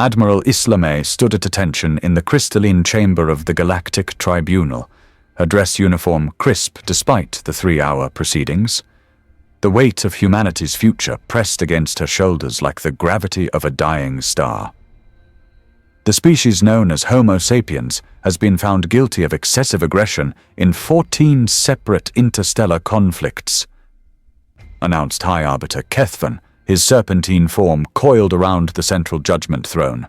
Admiral Islameh stood at attention in the crystalline chamber of the Galactic Tribunal, her dress uniform crisp despite the 3-hour proceedings. The weight of humanity's future pressed against her shoulders like the gravity of a dying star. The species known as Homo sapiens has been found guilty of excessive aggression in 14 separate interstellar conflicts, announced High Arbiter Kethvan, his serpentine form coiled around the central judgment throne.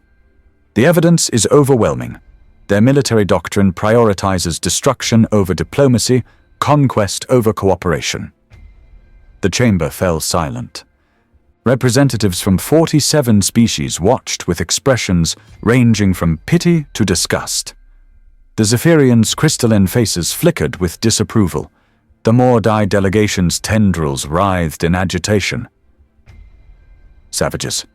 The evidence is overwhelming. Their military doctrine prioritizes destruction over diplomacy, conquest over cooperation. The chamber fell silent. Representatives from 47 species watched with expressions ranging from pity to disgust. The Zephyrians' crystalline faces flickered with disapproval. The Mordai delegation's tendrils writhed in agitation. "Savages,"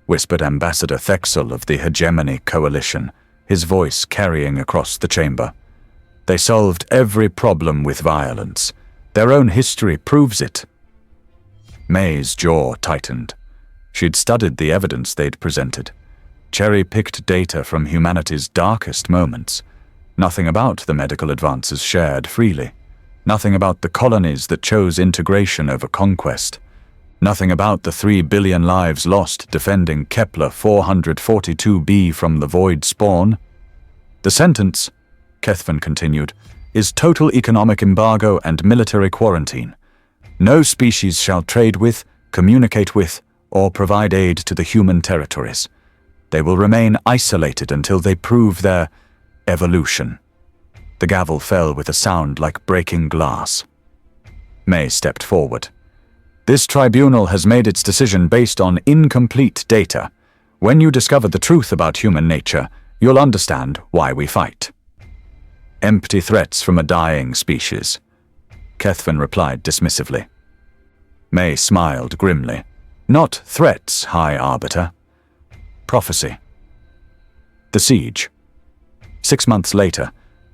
whispered Ambassador Thexel of the Hegemony Coalition, his voice carrying across the chamber. "They solved every problem with violence. Their own history proves it." May's jaw tightened. She'd studied the evidence they'd presented, cherry-picked data from humanity's darkest moments. Nothing about the medical advances shared freely. Nothing about the colonies that chose integration over conquest. Nothing about the 3 billion lives lost defending Kepler 442b from the void spawn. "The sentence," Kethvan continued, "is total economic embargo and military quarantine. No species shall trade with, communicate with, or provide aid to the human territories. They will remain isolated until they prove their evolution." The gavel fell with a sound like breaking glass. May stepped forward. "This tribunal has made its decision based on incomplete data. When you discover the truth about human nature, you'll understand why we fight." "Empty threats from a dying species," Kethvan replied dismissively. May smiled grimly. "Not threats, High Arbiter. Prophecy." The siege. 6 months later,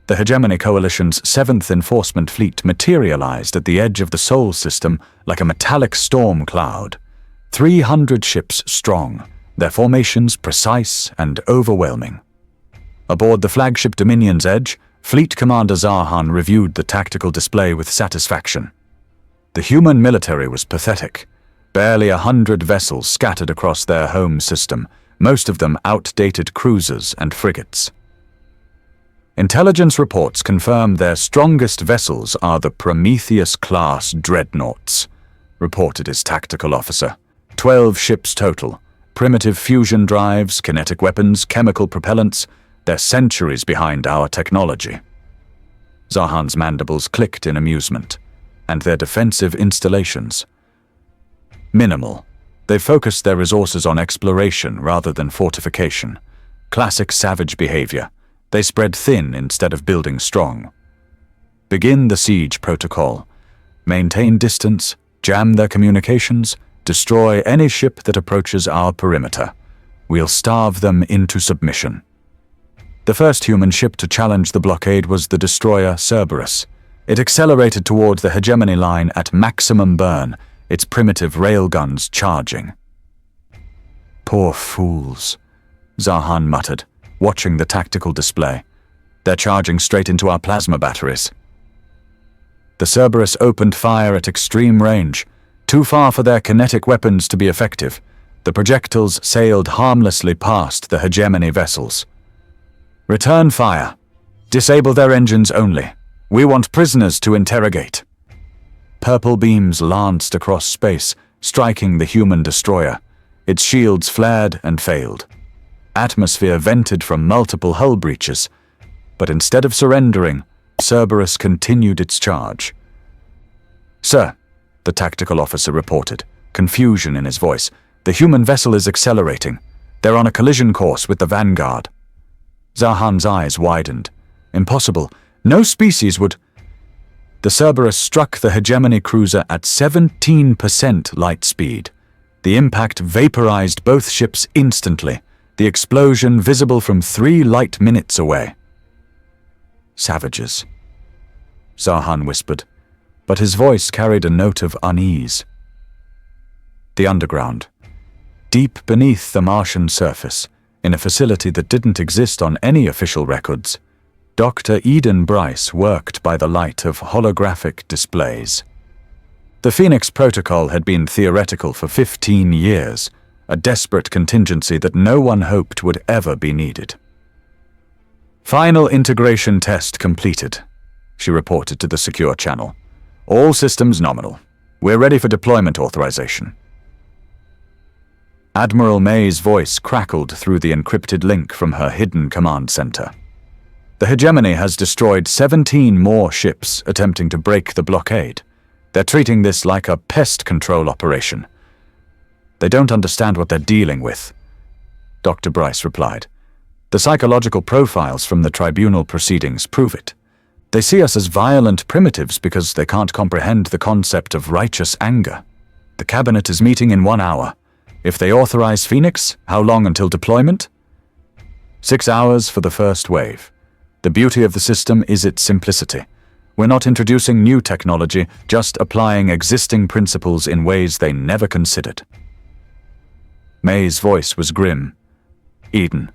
the Hegemony Coalition's 7th Enforcement Fleet materialized at the edge of the Sol system like a metallic storm cloud. 300 ships strong, their formations precise and overwhelming. Aboard the flagship Dominion's Edge, Fleet Commander Zarhan reviewed the tactical display with satisfaction. The human military was pathetic. Barely 100 vessels scattered across their home system, most of them outdated cruisers and frigates. "Intelligence reports confirm their strongest vessels are the Prometheus-class dreadnoughts," reported his tactical officer. 12 ships total. Primitive fusion drives, kinetic weapons, chemical propellants. They're centuries behind our technology. Zarhan's mandibles clicked in amusement. And their defensive installations? Minimal. They focused their resources on exploration rather than fortification. Classic savage behavior. They spread thin instead of building strong. Begin the siege protocol. Maintain distance, jam their communications, destroy any ship that approaches our perimeter. We'll starve them into submission. The first human ship to challenge the blockade was the destroyer Cerberus. It accelerated toward the hegemony line at maximum burn, its primitive railguns charging. "Poor fools," Zarhan muttered, watching the tactical display. "They're charging straight into our plasma batteries." The Cerberus opened fire at extreme range, too far for their kinetic weapons to be effective. The projectiles sailed harmlessly past the hegemony vessels. "Return fire. Disable their engines only. We want prisoners to interrogate." Purple beams lanced across space, striking the human destroyer. Its shields flared and failed. Atmosphere vented from multiple hull breaches. But instead of surrendering, Cerberus continued its charge. "Sir," the tactical officer reported, confusion in his voice, "the human vessel is accelerating. They're on a collision course with the Vanguard." Zarhan's eyes widened. "Impossible. No species would—" The Cerberus struck the hegemony cruiser at 17% light speed. The impact vaporized both ships instantly, the explosion visible from 3 light minutes away. "Savages," Zarhan whispered, but his voice carried a note of unease. The underground. Deep beneath the Martian surface, in a facility that didn't exist on any official records, Dr. Eden Bryce worked by the light of holographic displays. The Phoenix Protocol had been theoretical for 15 years, a desperate contingency that no one hoped would ever be needed. "Final integration test completed," she reported to the secure channel. "All systems nominal. We're ready for deployment authorization." Admiral May's voice crackled through the encrypted link from her hidden command center. "The hegemony has destroyed 17 more ships attempting to break the blockade. They're treating this like a pest control operation." "They don't understand what they're dealing with," Dr. Bryce replied. "The psychological profiles from the tribunal proceedings prove it. They see us as violent primitives because they can't comprehend the concept of righteous anger. The cabinet is meeting in 1 hour. If they authorize Phoenix, how long until deployment? 6 hours for the first wave. The beauty of the system is its simplicity. We're not introducing new technology, just applying existing principles in ways they never considered." May's voice was grim. "Eden,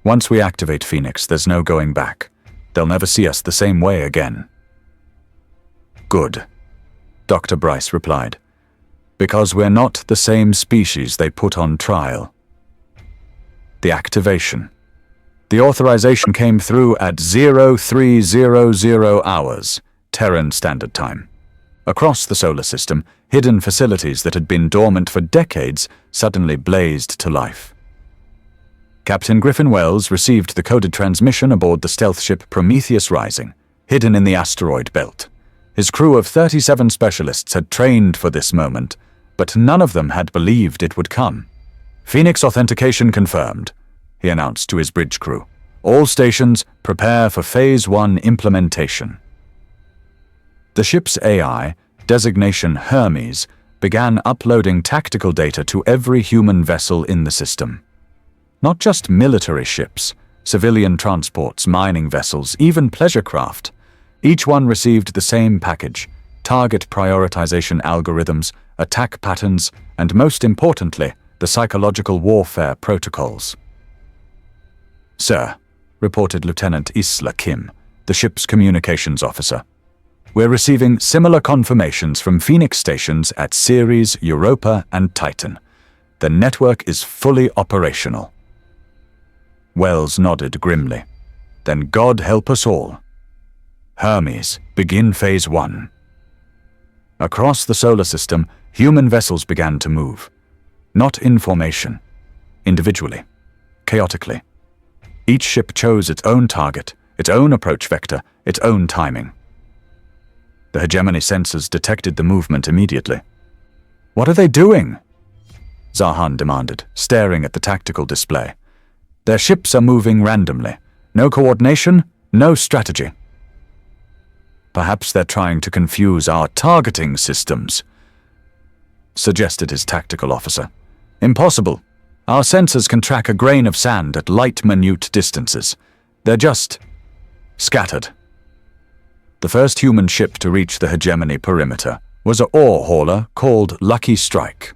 once we activate Phoenix, there's no going back. They'll never see us the same way again." "Good," Dr. Bryce replied. "Because we're not the same species they put on trial." The activation. The authorization came through at 0300 hours, Terran Standard Time. Across the solar system, hidden facilities that had been dormant for decades suddenly blazed to life. Captain Griffin Wells received the coded transmission aboard the stealth ship Prometheus Rising, hidden in the asteroid belt. His crew of 37 specialists had trained for this moment, but none of them had believed it would come. "Phoenix authentication confirmed," he announced to his bridge crew. "All stations, prepare for Phase 1 implementation." The ship's AI, designation Hermes, began uploading tactical data to every human vessel in the system. Not just military ships, civilian transports, mining vessels, even pleasure craft. Each one received the same package: target prioritization algorithms, attack patterns, and most importantly, the psychological warfare protocols. "Sir," reported Lieutenant Isla Kim, the ship's communications officer, "we're receiving similar confirmations from Phoenix stations at Ceres, Europa, and Titan. The network is fully operational." Wells nodded grimly. "Then God help us all. Hermes, begin Phase 1. Across the solar system, human vessels began to move. Not in formation. Individually. Chaotically. Each ship chose its own target, its own approach vector, its own timing. The hegemony sensors detected the movement immediately. "What are they doing?" Zahan demanded, staring at the tactical display. "Their ships are moving randomly. No coordination, no strategy." "Perhaps they're trying to confuse our targeting systems," suggested his tactical officer. "Impossible. Our sensors can track a grain of sand at light-minute distances. They're just scattered." The first human ship to reach the hegemony perimeter was an ore hauler called Lucky Strike.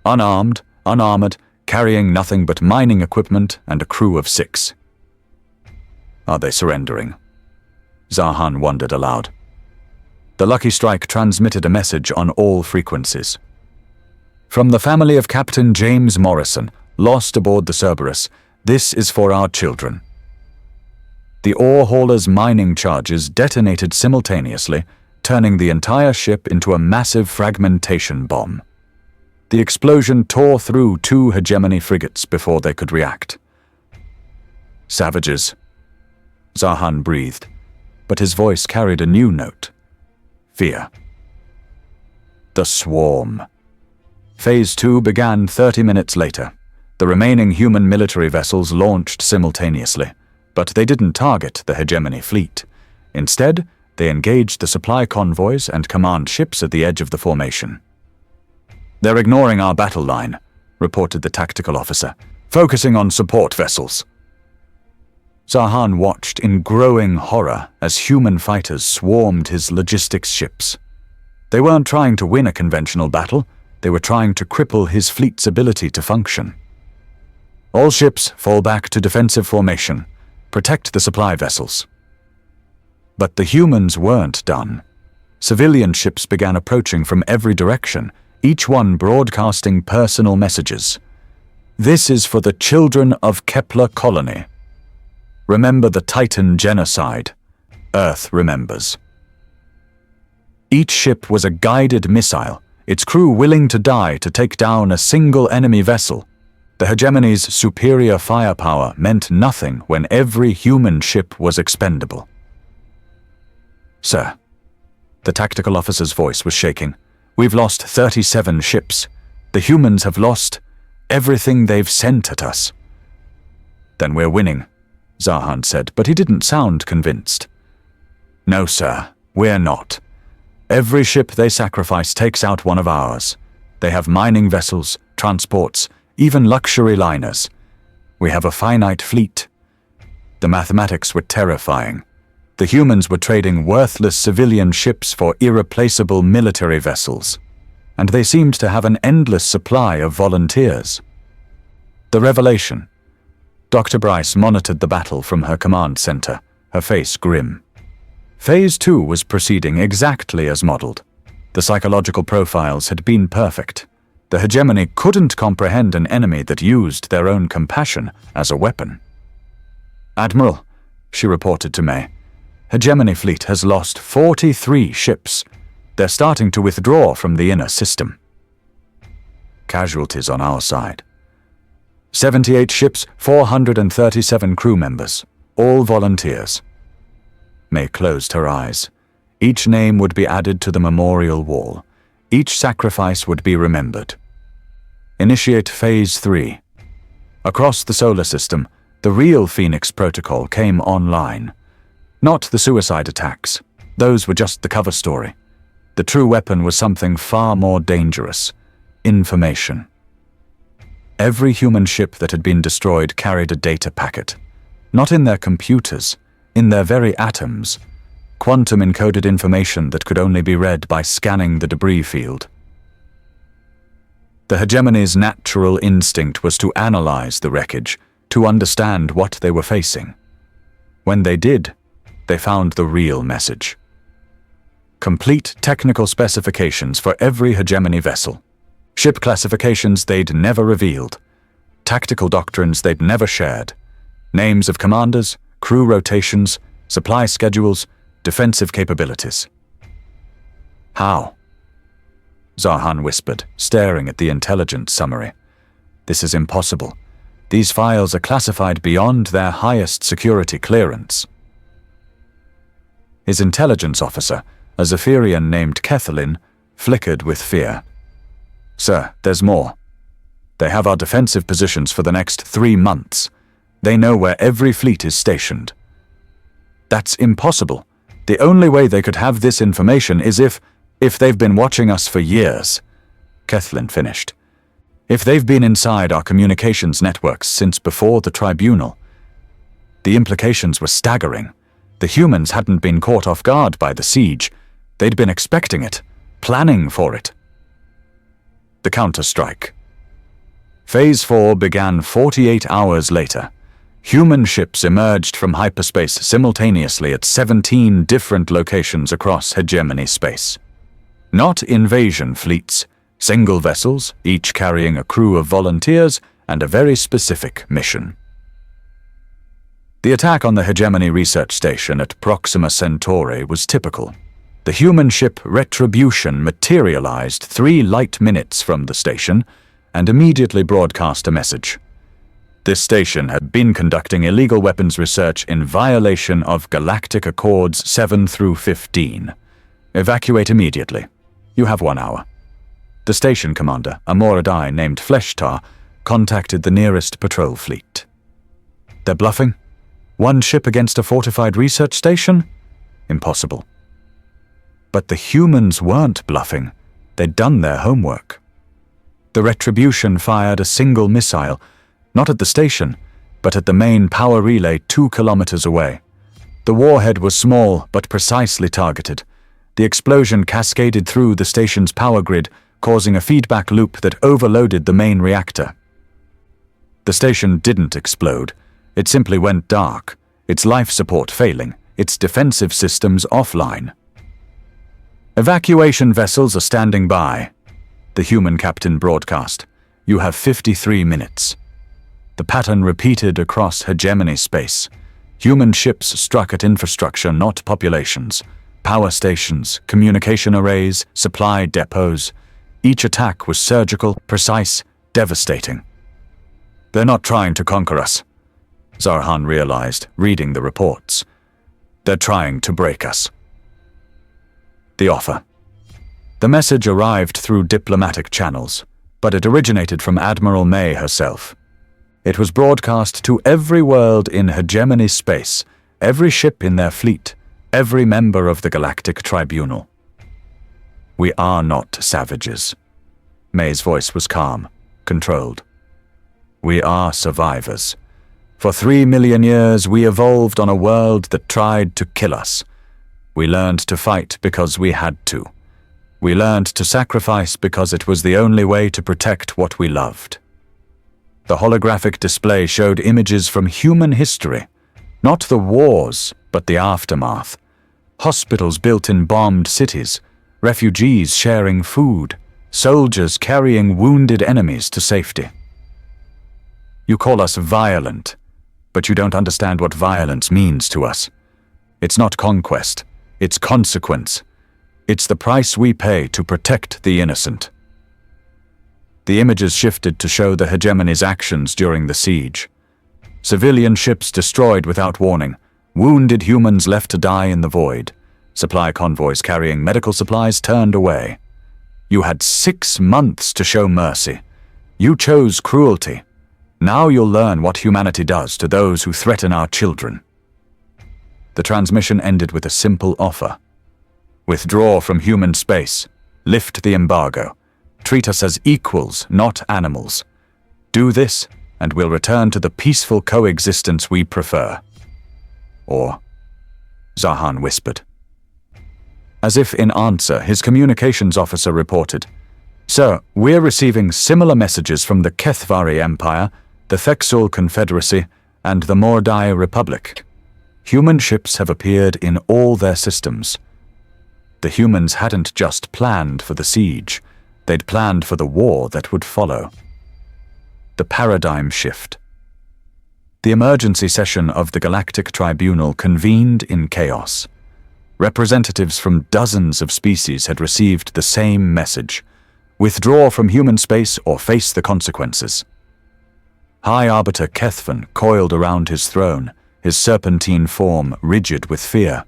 Unarmed, unarmored, carrying nothing but mining equipment and a crew of 6. "Are they surrendering?" Zahan wondered aloud. The Lucky Strike transmitted a message on all frequencies. "From the family of Captain James Morrison, lost aboard the Cerberus, this is for our children." The ore hauler's mining charges detonated simultaneously, turning the entire ship into a massive fragmentation bomb. The explosion tore through 2 hegemony frigates before they could react. "Savages," Zahan breathed, but his voice carried a new note: fear. The swarm. Phase 2 began 30 minutes later. The remaining human military vessels launched simultaneously, but they didn't target the hegemony fleet. Instead, they engaged the supply convoys and command ships at the edge of the formation. "They're ignoring our battle line," reported the tactical officer, "focusing on support vessels." Zahan watched in growing horror as human fighters swarmed his logistics ships. They weren't trying to win a conventional battle, they were trying to cripple his fleet's ability to function. All ships fall back to defensive formation. Protect the supply vessels. But the humans weren't done. Civilian ships began approaching from every direction, each one broadcasting personal messages. This is for the children of Kepler Colony. Remember the Titan genocide. Earth remembers. Each ship was a guided missile, its crew willing to die to take down a single enemy vessel. The hegemony's superior firepower meant nothing when every human ship was expendable. Sir, the tactical officer's voice was shaking. We've lost 37 ships. The humans have lost everything they've sent at us. Then we're winning, Zahan said, but he didn't sound convinced. No, sir, we're not. Every ship they sacrifice takes out one of ours. They have mining vessels, transports, even luxury liners. We have a finite fleet. The mathematics were terrifying. The humans were trading worthless civilian ships for irreplaceable military vessels, and they seemed to have an endless supply of volunteers. The revelation. Dr. Bryce monitored the battle from her command center, her face grim. Phase 2 was proceeding exactly as modeled. The psychological profiles had been perfect. The hegemony couldn't comprehend an enemy that used their own compassion as a weapon. Admiral, she reported to May, hegemony fleet has lost 43 ships. They're starting to withdraw from the inner system. Casualties on our side. 78 ships, 437 crew members, all volunteers. May closed her eyes. Each name would be added to the memorial wall. Each sacrifice would be remembered. Initiate Phase 3. Across the solar system, the real Phoenix Protocol came online. Not the suicide attacks. Those were just the cover story. The true weapon was something far more dangerous. Information. Every human ship that had been destroyed carried a data packet. Not in their computers, in their very atoms. Quantum-encoded information that could only be read by scanning the debris field. The hegemony's natural instinct was to analyze the wreckage, to understand what they were facing. When they did, they found the real message. Complete technical specifications for every hegemony vessel. Ship classifications they'd never revealed. Tactical doctrines they'd never shared. Names of commanders, crew rotations, supply schedules, defensive capabilities. How? Zahan whispered, staring at the intelligence summary. This is impossible. These files are classified beyond their highest security clearance. His intelligence officer, a Zephyrian named Kethelin, flickered with fear. Sir, there's more. They have our defensive positions for the next 3 months. They know where every fleet is stationed. That's impossible. The only way they could have this information is if they've been watching us for years. Kethelin finished. If they've been inside our communications networks since before the tribunal. The implications were staggering. The humans hadn't been caught off guard by the siege. They'd been expecting it, planning for it. The counterstrike. Phase 4 began 48 hours later. Human ships emerged from hyperspace simultaneously at 17 different locations across hegemony space. Not invasion fleets, single vessels, each carrying a crew of volunteers and a very specific mission. The attack on the hegemony research station at Proxima Centauri was typical. The human ship Retribution materialized 3 light minutes from the station and immediately broadcast a message. This station had been conducting illegal weapons research in violation of Galactic Accords 7 through 15. Evacuate immediately. You have 1 hour. The station commander, a Moradai named Fleshtar, contacted the nearest patrol fleet. They're bluffing? 1 ship against a fortified research station? Impossible. But the humans weren't bluffing. They'd done their homework. The Retribution fired a single missile, not at the station, but at the main power relay 2 kilometers away. The warhead was small but precisely targeted. The explosion cascaded through the station's power grid, causing a feedback loop that overloaded the main reactor. The station didn't explode. It simply went dark, its life support failing, its defensive systems offline. "Evacuation vessels are standing by," the human captain broadcast. "You have 53 minutes." The pattern repeated across hegemony space. Human ships struck at infrastructure, not populations. Power stations, communication arrays, supply depots. Each attack was surgical, precise, devastating. "They're not trying to conquer us," Zarhan realized, reading the reports. "They're trying to break us." The offer. The message arrived through diplomatic channels, but it originated from Admiral May herself. It was broadcast to every world in hegemony space, every ship in their fleet, every member of the Galactic Tribunal. "We are not savages." May's voice was calm, controlled. "We are survivors. For 3 million years we evolved on a world that tried to kill us. We learned to fight because we had to. We learned to sacrifice because it was the only way to protect what we loved." The holographic display showed images from human history, not the wars, but the aftermath. Hospitals built in bombed cities, refugees sharing food, soldiers carrying wounded enemies to safety. "You call us violent, but you don't understand what violence means to us. It's not conquest, it's consequence. It's the price we pay to protect the innocent." The images shifted to show the hegemony's actions during the siege. Civilian ships destroyed without warning, wounded humans left to die in the void, supply convoys carrying medical supplies turned away. You had 6 months to show mercy. You chose cruelty. Now you'll learn what humanity does to those who threaten our children. The transmission ended with a simple offer. "Withdraw from human space. Lift the embargo. Treat us as equals, not animals. Do this, and we'll return to the peaceful coexistence we prefer." "Or," Zarhan whispered. As if in answer, his communications officer reported, "Sir, we're receiving similar messages from the Kethvari Empire, the Thexul Confederacy, and the Mordai Republic. Human ships have appeared in all their systems." The humans hadn't just planned for the siege, they'd planned for the war that would follow. The paradigm shift. The emergency session of the Galactic Tribunal convened in chaos. Representatives from dozens of species had received the same message: withdraw from human space or face the consequences. High Arbiter Kethvan coiled around his throne, his serpentine form rigid with fear.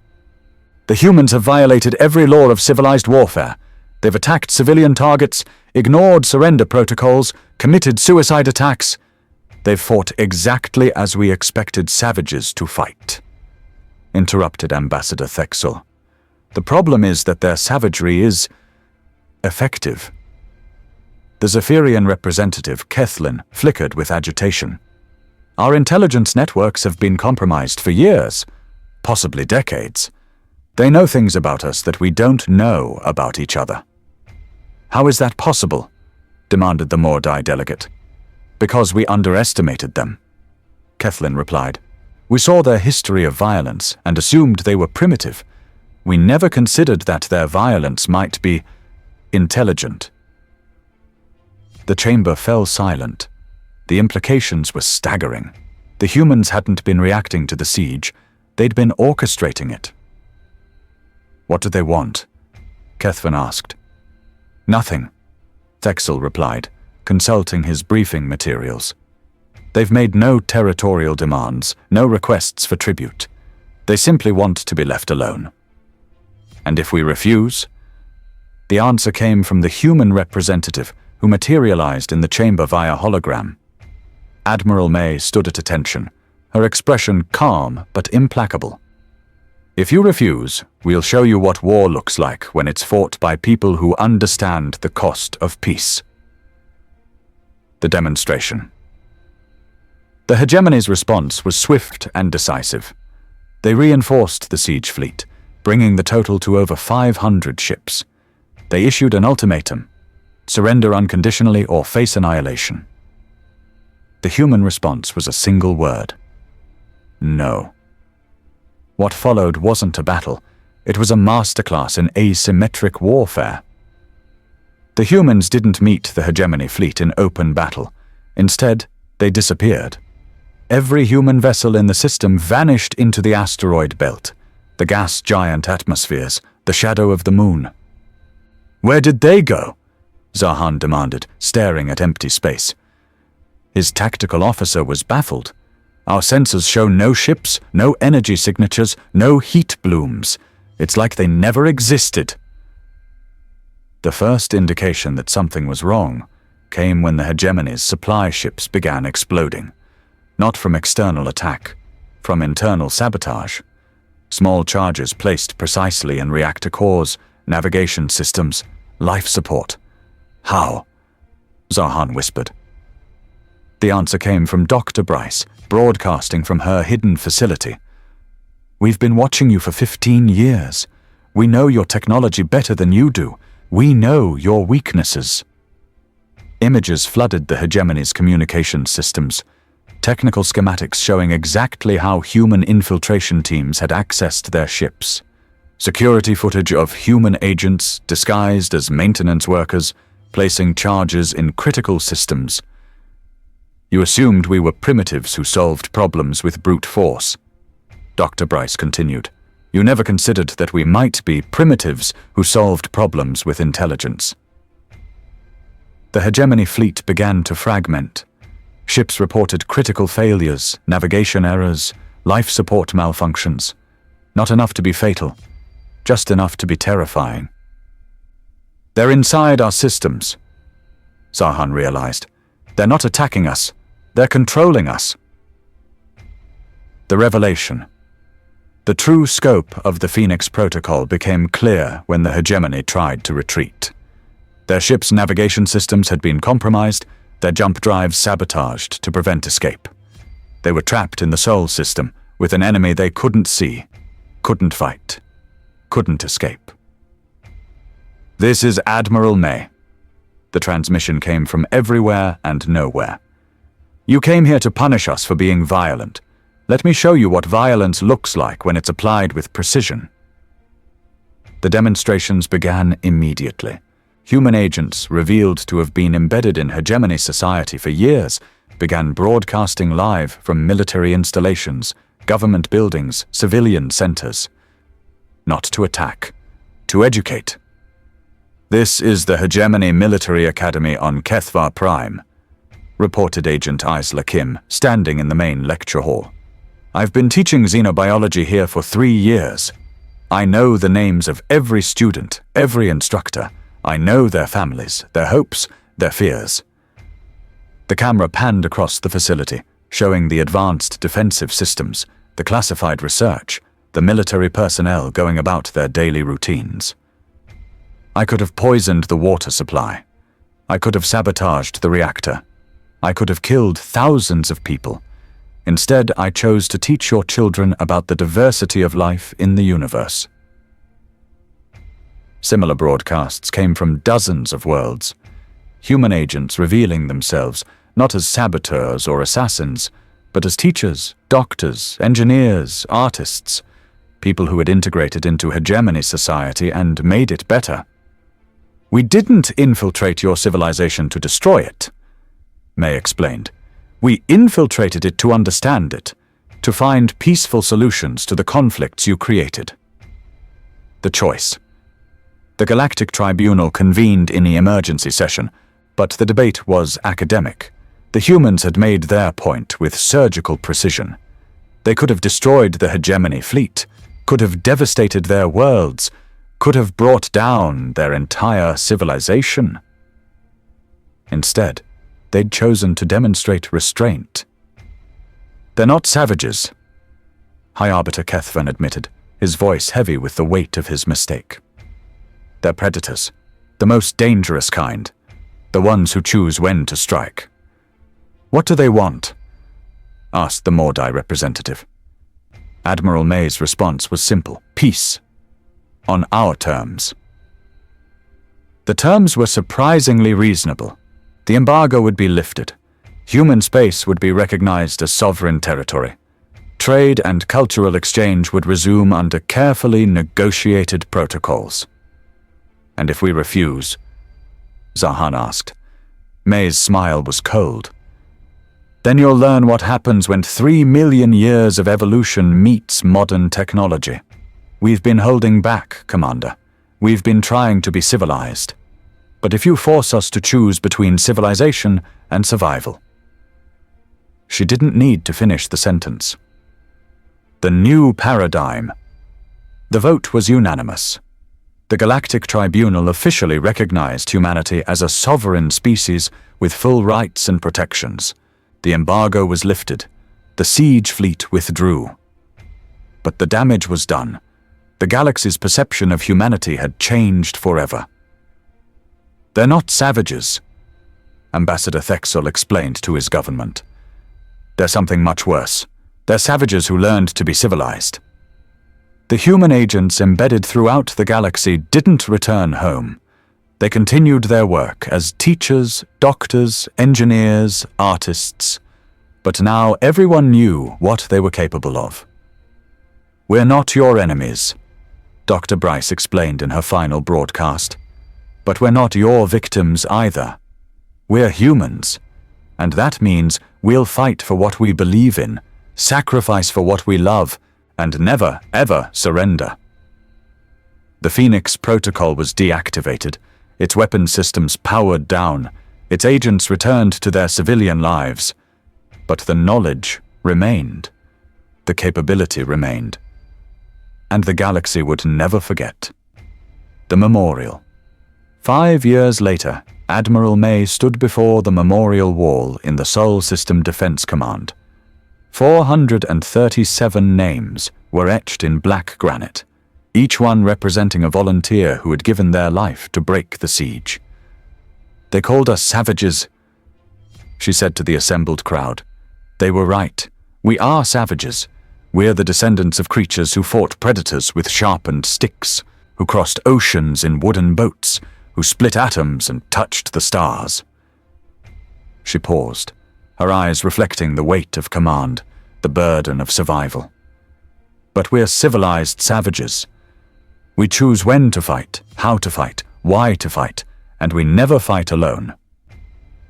"The humans have violated every law of civilized warfare. They've attacked civilian targets, ignored surrender protocols, committed suicide attacks. They've fought exactly as we expected savages to fight," interrupted Ambassador Thexel. "The problem is that their savagery is effective." The Zephyrian representative, Kethlin, flickered with agitation. "Our intelligence networks have been compromised for years, possibly decades. They know things about us that we don't know about each other." "How is that possible?" demanded the Mordai delegate. "Because we underestimated them," Kethlin replied. "We saw their history of violence and assumed they were primitive. We never considered that their violence might be intelligent." The chamber fell silent. The implications were staggering. The humans hadn't been reacting to the siege, they'd been orchestrating it. "What do they want?" Kethvan asked. "Nothing," Thexel replied, consulting his briefing materials. "They've made no territorial demands, no requests for tribute. They simply want to be left alone." "And if we refuse?" The answer came from the human representative, who materialized in the chamber via hologram. Admiral May stood at attention, her expression calm but implacable. "If you refuse, we'll show you what war looks like when it's fought by people who understand the cost of peace." The demonstration. The hegemony's response was swift and decisive. They reinforced the siege fleet, bringing the total to over 500 ships. They issued an ultimatum: surrender unconditionally or face annihilation. The human response was a single word. No. What followed wasn't a battle. It was a masterclass in asymmetric warfare. The humans didn't meet the hegemony fleet in open battle. Instead, they disappeared. Every human vessel in the system vanished into the asteroid belt, the gas giant atmospheres, the shadow of the moon. Where did they go? Zarhan demanded, staring at empty space. His tactical officer was baffled. Our sensors show no ships, no energy signatures, no heat blooms. It's like they never existed. The first indication that something was wrong came when the hegemony's supply ships began exploding. Not from external attack, from internal sabotage. Small charges placed precisely in reactor cores, navigation systems, life support. How? Zarhan whispered. The answer came from Dr. Bryce, broadcasting from her hidden facility. We've been watching you for 15 years. We know your technology better than you do. We know your weaknesses. Images flooded the hegemony's communication systems. Technical schematics showing exactly how human infiltration teams had accessed their ships. Security footage of human agents disguised as maintenance workers, placing charges in critical systems. You assumed we were primitives who solved problems with brute force. Dr. Bryce continued. You never considered that we might be primitives who solved problems with intelligence. The hegemony fleet began to fragment. Ships reported critical failures, navigation errors, life support malfunctions. Not enough to be fatal, just enough to be terrifying. They're inside our systems, Zarhan realized. They're not attacking us. They're controlling us. The revelation. The true scope of the Phoenix Protocol became clear when the hegemony tried to retreat. Their ship's navigation systems had been compromised, their jump drives sabotaged to prevent escape. They were trapped in the Sol system with an enemy they couldn't see, couldn't fight, couldn't escape. This is Admiral May. The transmission came from everywhere and nowhere. You came here to punish us for being violent. Let me show you what violence looks like when it's applied with precision. The demonstrations began immediately. Human agents, revealed to have been embedded in hegemony society for years, began broadcasting live from military installations, government buildings, civilian centers. Not to attack, to educate. This is the Hegemony Military Academy on Kethvar Prime, reported Agent Isla Kim, standing in the main lecture hall. I've been teaching xenobiology here for 3 years. I know the names of every student, every instructor. I know their families, their hopes, their fears. The camera panned across the facility, showing the advanced defensive systems, the classified research, the military personnel going about their daily routines. I could have poisoned the water supply. I could have sabotaged the reactor. I could have killed thousands of people. Instead, I chose to teach your children about the diversity of life in the universe. Similar broadcasts came from dozens of worlds. Human agents revealing themselves not as saboteurs or assassins, but as teachers, doctors, engineers, artists, people who had integrated into hegemony society and made it better. We didn't infiltrate your civilization to destroy it, May explained. We infiltrated it to understand it, to find peaceful solutions to the conflicts you created. The choice. The Galactic Tribunal convened in the emergency session, but the debate was academic. The humans had made their point with surgical precision. They could have destroyed the hegemony fleet, could have devastated their worlds, could have brought down their entire civilization. Instead, they'd chosen to demonstrate restraint. They're not savages, High Arbiter Kethvan admitted, his voice heavy with the weight of his mistake. They're predators, the most dangerous kind, the ones who choose when to strike. What do they want? Asked the Mordai representative. Admiral May's response was simple: peace. On our terms. The terms were surprisingly reasonable. The embargo would be lifted. Human space would be recognized as sovereign territory. Trade and cultural exchange would resume under carefully negotiated protocols. And if we refuse? Zahan asked. May's smile was cold. Then you'll learn what happens when 3 million years of evolution meets modern technology. We've been holding back, Commander. We've been trying to be civilized. But if you force us to choose between civilization and survival. She didn't need to finish the sentence. The new paradigm. The vote was unanimous. The Galactic Tribunal officially recognized humanity as a sovereign species with full rights and protections. The embargo was lifted. The siege fleet withdrew. But the damage was done. The galaxy's perception of humanity had changed forever. They're not savages, Ambassador Thexel explained to his government. They're something much worse. They're savages who learned to be civilized. The human agents embedded throughout the galaxy didn't return home. They continued their work as teachers, doctors, engineers, artists. But now everyone knew what they were capable of. We're not your enemies, Dr. Bryce explained in her final broadcast. But we're not your victims either. We're humans. And that means we'll fight for what we believe in, sacrifice for what we love, and never, ever surrender. The Phoenix Protocol was deactivated, its weapon systems powered down, its agents returned to their civilian lives. But the knowledge remained. The capability remained. And the galaxy would never forget. The Memorial. 5 years later, Admiral May stood before the memorial wall in the Sol System Defense Command. 437 names were etched in black granite, each one representing a volunteer who had given their life to break the siege. They called us savages, she said to the assembled crowd. They were right. We are savages. We're the descendants of creatures who fought predators with sharpened sticks, who crossed oceans in wooden boats, who split atoms and touched the stars. She paused, her eyes reflecting the weight of command, the burden of survival. But we're civilized savages. We choose when to fight, how to fight, why to fight, and we never fight alone.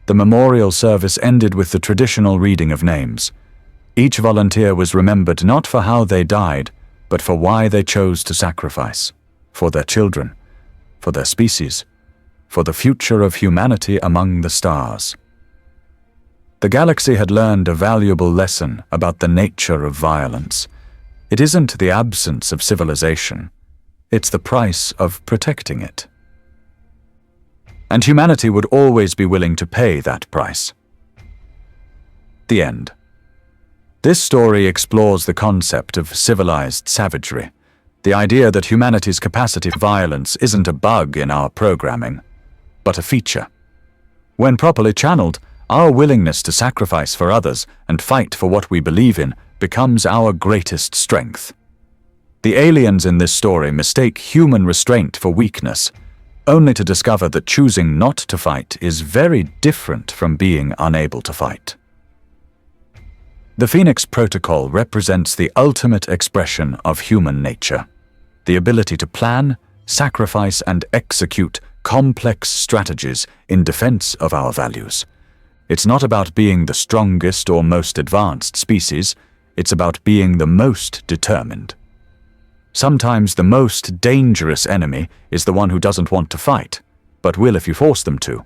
The memorial service ended with the traditional reading of names. Each volunteer was remembered not for how they died, but for why they chose to sacrifice, for their children, for their species, for the future of humanity among the stars. The galaxy had learned a valuable lesson about the nature of violence. It isn't the absence of civilization. It's the price of protecting it. And humanity would always be willing to pay that price. The end. This story explores the concept of civilized savagery, the idea that humanity's capacity for violence isn't a bug in our programming, but a feature. When properly channeled, our willingness to sacrifice for others and fight for what we believe in becomes our greatest strength. The aliens in this story mistake human restraint for weakness, only to discover that choosing not to fight is very different from being unable to fight. The Phoenix Protocol represents the ultimate expression of human nature, the ability to plan, sacrifice, and execute complex strategies in defense of our values. It's not about being the strongest or most advanced species, it's about being the most determined. Sometimes the most dangerous enemy is the one who doesn't want to fight, but will if you force them to.